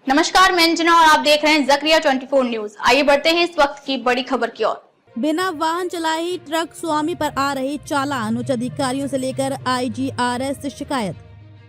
नमस्कार, मैं अंजना और आप देख रहे हैं जकरिया 24 न्यूज। आइए बढ़ते हैं इस वक्त की बड़ी खबर की ओर। बिना वाहन चलाए ही ट्रक स्वामी पर आ रही चालान, उच्च अधिकारियों से लेकर IGRS से शिकायत।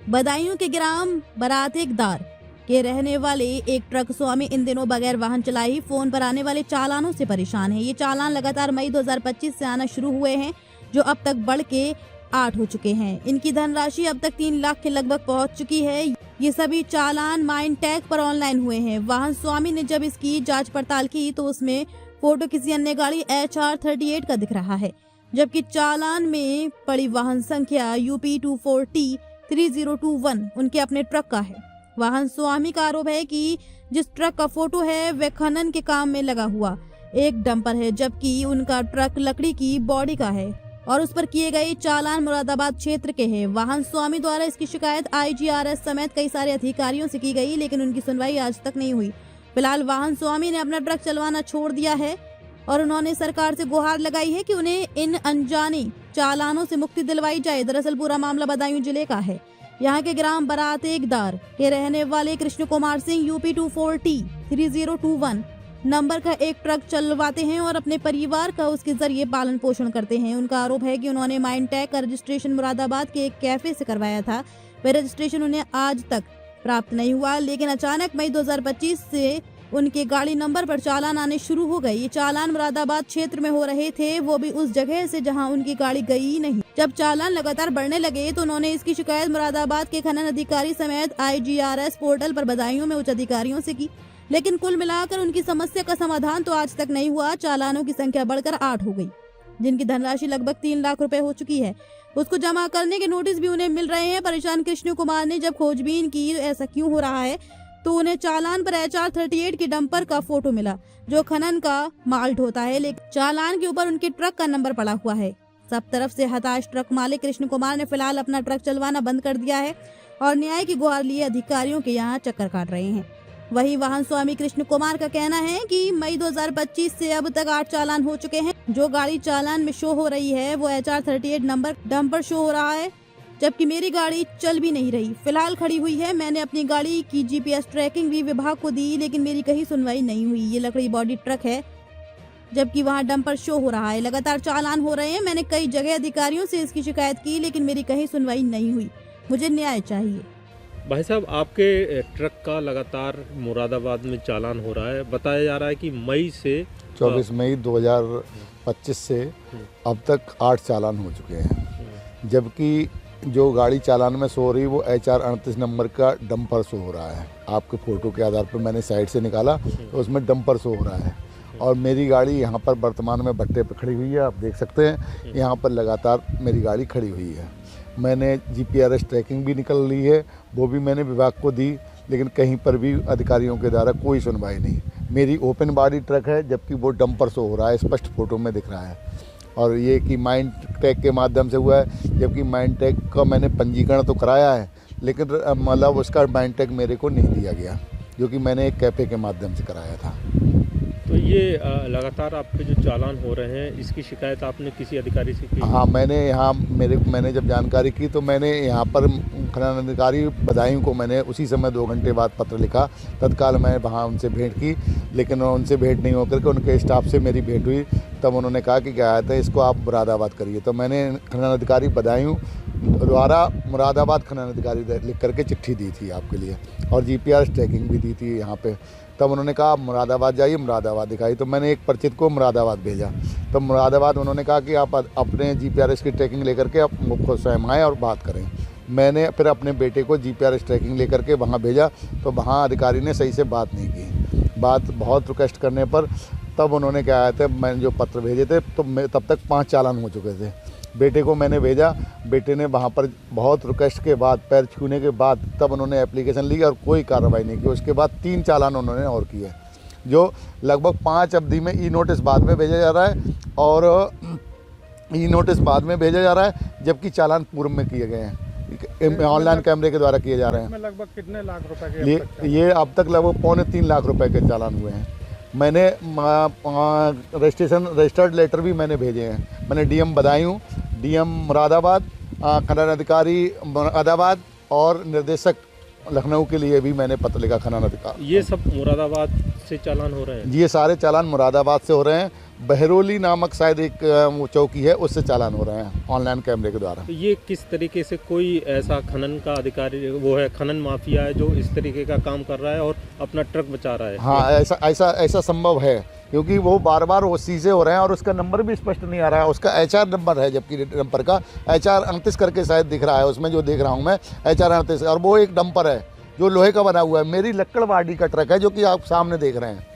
बदायूं के ग्राम बरातेकदार के रहने वाले एक ट्रक स्वामी इन दिनों बगैर वाहन चलाए ही फोन पर आने वाले चालानों से परेशान है। ये चालान लगातार मई 2025 से आना शुरू हुए हैं, जो अब तक बढ़ के 8 हो चुके हैं। इनकी धनराशि अब तक 3 लाख के लगभग पहुंच चुकी है। ये सभी चालान माइंड टैग पर ऑनलाइन हुए हैं। वाहन स्वामी ने जब इसकी जांच पड़ताल की तो उसमें फोटो किसी अन्य गाड़ी HR 38 का दिख रहा है, जबकि चालान में पड़ी वाहन संख्या UP 24T 3021 उनके अपने ट्रक का है। वाहन स्वामी का आरोप है कि जिस ट्रक का फोटो है वह खनन के काम में लगा हुआ एक डंपर है, जबकि उनका ट्रक लकड़ी की बॉडी का है और उस पर किए गए चालान मुरादाबाद क्षेत्र के हैं। वाहन स्वामी द्वारा इसकी शिकायत IGRS समेत कई सारे अधिकारियों से की गई, लेकिन उनकी सुनवाई आज तक नहीं हुई। फिलहाल वाहन स्वामी ने अपना ट्रक चलवाना छोड़ दिया है और उन्होंने सरकार से गुहार लगाई है कि उन्हें इन अनजाने चालानों से मुक्ति दिलवाई जाए। दरअसल पूरा मामला बदायूं जिले का है। यहाँ के ग्राम बरातेकदार के रहने वाले Krishna Kumar Singh UP 24T 3021 number का एक ट्रक चलवाते हैं और अपने परिवार का उसके जरिए पालन पोषण करते हैं। उनका आरोप है कि उन्होंने माइंड टैग का रजिस्ट्रेशन मुरादाबाद के एक कैफे से करवाया था। वह रजिस्ट्रेशन उन्हें आज तक प्राप्त नहीं हुआ, लेकिन अचानक मई 2025 से उनके गाड़ी नंबर पर चालान आने शुरू हो गए। ये चालान मुरादाबाद क्षेत्र में हो रहे थे, वो भी उस जगह से जहां उनकी गाड़ी गई नहीं। जब चालान लगातार बढ़ने लगे तो उन्होंने इसकी शिकायत मुरादाबाद के खनन अधिकारी समेत IGRS पोर्टल पर बदायूं में उच्च अधिकारियों से की, लेकिन कुल मिलाकर उनकी समस्या का समाधान तो आज तक नहीं हुआ। चालानों की संख्या बढ़कर 8 हो गई, जिनकी धनराशि लगभग 3 लाख रुपए हो चुकी है। उसको जमा करने के नोटिस भी उन्हें मिल रहे हैं। परेशान कृष्ण कुमार ने जब खोजबीन की ऐसा क्यों हो रहा है तो उन्हें चालान पर HR 38 की डंपर का फोटो मिला, जो खनन का माल ढोता है, लेकिन चालान के ऊपर उनके ट्रक का नंबर पड़ा हुआ है। सब तरफ से हताश ट्रक मालिक कृष्ण कुमार ने फिलहाल अपना ट्रक चलवाना बंद कर दिया है और न्याय की गुहार लिए अधिकारियों के यहाँ चक्कर काट रहे हैं। वहीं वाहन स्वामी कृष्ण कुमार का कहना है कि मई 2025 से अब तक 8 चालान हो चुके हैं। जो गाड़ी चालान में शो हो रही है वो HR 38 नंबर डंपर शो हो रहा है, जबकि मेरी गाड़ी चल भी नहीं रही, फिलहाल खड़ी हुई है। मैंने अपनी गाड़ी की GPS ट्रैकिंग भी विभाग को दी, लेकिन मेरी कहीं सुनवाई नहीं हुई। ये लकड़ी बॉडी ट्रक है, जबकि वहाँ डंपर शो हो रहा है। लगातार चालान हो रहे हैं। मैंने कई जगह अधिकारियों से इसकी शिकायत की, लेकिन मेरी कहीं सुनवाई नहीं हुई। मुझे न्याय चाहिए। भाई साहब, आपके ट्रक का लगातार मुरादाबाद में चालान हो रहा है। बताया जा रहा है कि मई से 24 मई 2025 से अब तक 8 चालान हो चुके हैं, जबकि जो गाड़ी चालान में शो हो रही है वो HR 38 नंबर का डंपर शो हो रहा है। आपके फ़ोटो के आधार पर मैंने साइड से निकाला तो उसमें डंपर शो हो रहा है और मेरी गाड़ी यहाँ पर वर्तमान में भट्टे पर खड़ी हुई है। आप देख सकते हैं यहाँ पर लगातार मेरी गाड़ी खड़ी हुई है। मैंने GPRS ट्रैकिंग भी निकल ली है, वो भी मैंने विभाग को दी, लेकिन कहीं पर भी अधिकारियों के द्वारा कोई सुनवाई नहीं। मेरी ओपन बॉडी ट्रक है, जबकि वो डंपर शो हो रहा है, स्पष्ट फोटो में दिख रहा है। और ये कि माइंड टैग के माध्यम से हुआ है, जबकि माइंड टैग का मैंने पंजीकरण तो कराया है, लेकिन मतलब उसका माइंड टैग मेरे को नहीं दिया गया, जो कि मैंने एक कैफ़े के माध्यम से कराया था। तो ये लगातार आपके जो चालान हो रहे हैं, इसकी शिकायत आपने किसी अधिकारी से की? हाँ, मैंने जब जानकारी की तो मैंने यहाँ पर खनन अधिकारी बदायूं को मैंने उसी समय 2 घंटे बाद पत्र लिखा। तत्काल मैं वहाँ उनसे भेंट की, लेकिन उनसे भेंट नहीं होकर के उनके स्टाफ से मेरी भेंट हुई। तब उन्होंने कहा कि क्या है, इसको आप मुरादाबाद करिए। तो मैंने खनन अधिकारी बदायूं द्वारा मुरादाबाद खनन अधिकारी लिख करके चिट्ठी दी थी आपके लिए, और GPS ट्रैकिंग भी दी थी यहाँ पे। तब उन्होंने कहा आप मुरादाबाद जाइए, मुरादाबाद दिखाई। तो मैंने एक परिचित को मुरादाबाद भेजा। तो मुरादाबाद उन्होंने कहा कि आप अपने GPRS की ट्रैकिंग लेकर के आप खुद स्वयं आएँ और बात करें। मैंने फिर अपने बेटे को GPRS ट्रैकिंग लेकर के वहाँ भेजा, तो वहाँ अधिकारी ने सही से बात नहीं की। बात बहुत रिक्वेस्ट करने पर तब उन्होंने क्या आया था, मैंने जो पत्र भेजे थे तो तब तक 5 चालान हो चुके थे। बेटे को मैंने भेजा, बेटे ने वहाँ पर बहुत रिक्वेस्ट के बाद, पैर छूने के बाद तब उन्होंने एप्लीकेशन ली और कोई कार्रवाई नहीं की। उसके बाद 3 चालान उन्होंने और किए, जो लगभग 5 अवधि में ई-नोटिस बाद में भेजा जा रहा है और ई-नोटिस बाद में भेजा जा रहा है, जबकि चालान पूर्व में किए गए हैं, ऑनलाइन कैमरे के द्वारा किए जा रहे हैं। लगभग कितने लाख रुपए के ये अब तक लगभग 2.25 लाख रुपए के चालान हुए हैं। मैंने रजिस्टर्ड लेटर भी मैंने भेजे हैं। मैंने DM बदायूं, DM मुरादाबाद, खनन अधिकारी मुरादाबाद और निर्देशक लखनऊ के लिए भी मैंने पत्र लिखा खनन अधिकारी। ये सब मुरादाबाद से चालान हो रहे हैं? ये सारे चालान मुरादाबाद से हो रहे हैं। बहरोली नामक शायद एक वो चौकी है, उससे चालान हो रहे हैं ऑनलाइन कैमरे के द्वारा। तो ये किस तरीके से कोई ऐसा खनन का अधिकारी वो है, खनन माफिया है जो इस तरीके का काम कर रहा है और अपना ट्रक बचा रहा है? हाँ, ऐसा संभव है, क्योंकि वो बार बार वो चीज़ें हो रहे हैं और उसका नंबर भी स्पष्ट नहीं आ रहा है। उसका HR नंबर है, जबकि डंपर का HR 38 करके शायद दिख रहा है उसमें, जो देख रहा हूँ मैं HR 38, और वो एक डंपर है जो लोहे का बना हुआ है। मेरी लक्कड़वाड़ी का ट्रक है जो कि आप सामने देख रहे हैं।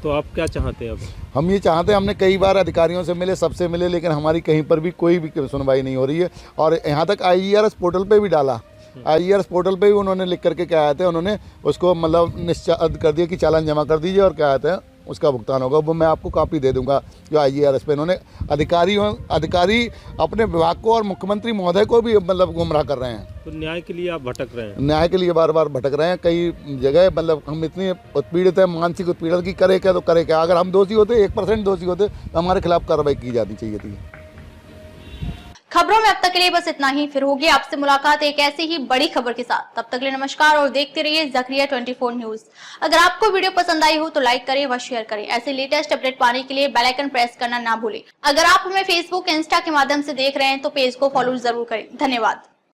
तो आप क्या चाहते हैं अब? हम ये चाहते हैं, हमने कई बार अधिकारियों से मिले, सबसे मिले, लेकिन हमारी कहीं पर भी कोई भी सुनवाई नहीं हो रही है। और यहाँ तक IGRS पोर्टल पे भी डाला, IGRS पोर्टल पे भी उन्होंने लिख करके क्या आते हैं, उन्होंने उसको मतलब निश्चित कर दिया कि चालान जमा कर दीजिए और क्या आते हैं उसका भुगतान होगा। वो मैं आपको कॉपी दे दूंगा जो IGRS पे इन्होंने अधिकारी अपने विभाग को और मुख्यमंत्री महोदय को भी मतलब गुमराह कर रहे हैं। तो न्याय के लिए आप भटक रहे हैं? न्याय के लिए बार बार भटक रहे हैं। कई जगह मतलब हम इतने उत्पीड़ित हैं, मानसिक उत्पीड़न की करे क्या तो करे क्या। अगर हम दोषी होते, 1% दोषी होते, तो हमारे खिलाफ कार्रवाई की जानी चाहिए थी। खबरों में अब तक के लिए बस इतना ही। फिर होगी आपसे मुलाकात एक ऐसी ही बड़ी खबर के साथ। तब तक के लिए नमस्कार और देखते रहिए ज़करिया 24 न्यूज। अगर आपको वीडियो पसंद आई हो तो लाइक करें व शेयर करें। ऐसे लेटेस्ट अपडेट पाने के लिए बेल आइकन प्रेस करना ना भूलें। अगर आप हमें फेसबुक, इंस्टा के माध्यम से देख रहे हैं तो पेज को फॉलो जरूर करें। धन्यवाद।